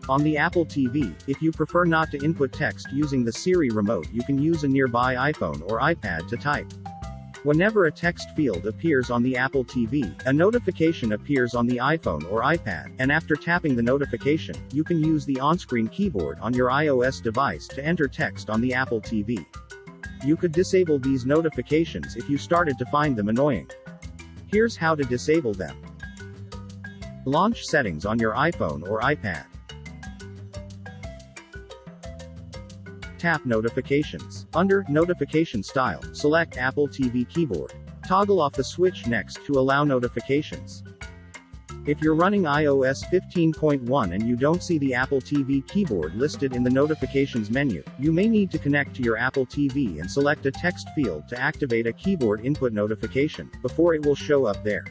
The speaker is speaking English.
On the Apple TV, if you prefer not to input text using the Siri remote, you can use a nearby iPhone or iPad to type. Whenever a text field appears on the Apple TV, a notification appears on the iPhone or iPad, and after tapping the notification, you can use the on-screen keyboard on your iOS device to enter text on the Apple TV. You could disable these notifications if you started to find them annoying. Here's how to disable them. Launch settings on your iPhone or iPad. Tap Notifications. Under Notification Style, select Apple TV Keyboard. Toggle off the switch next to allow notifications. If you're running iOS 15.1 and you don't see the Apple TV keyboard listed in the notifications menu, you may need to connect to your Apple TV and select a text field to activate a keyboard input notification, before it will show up there.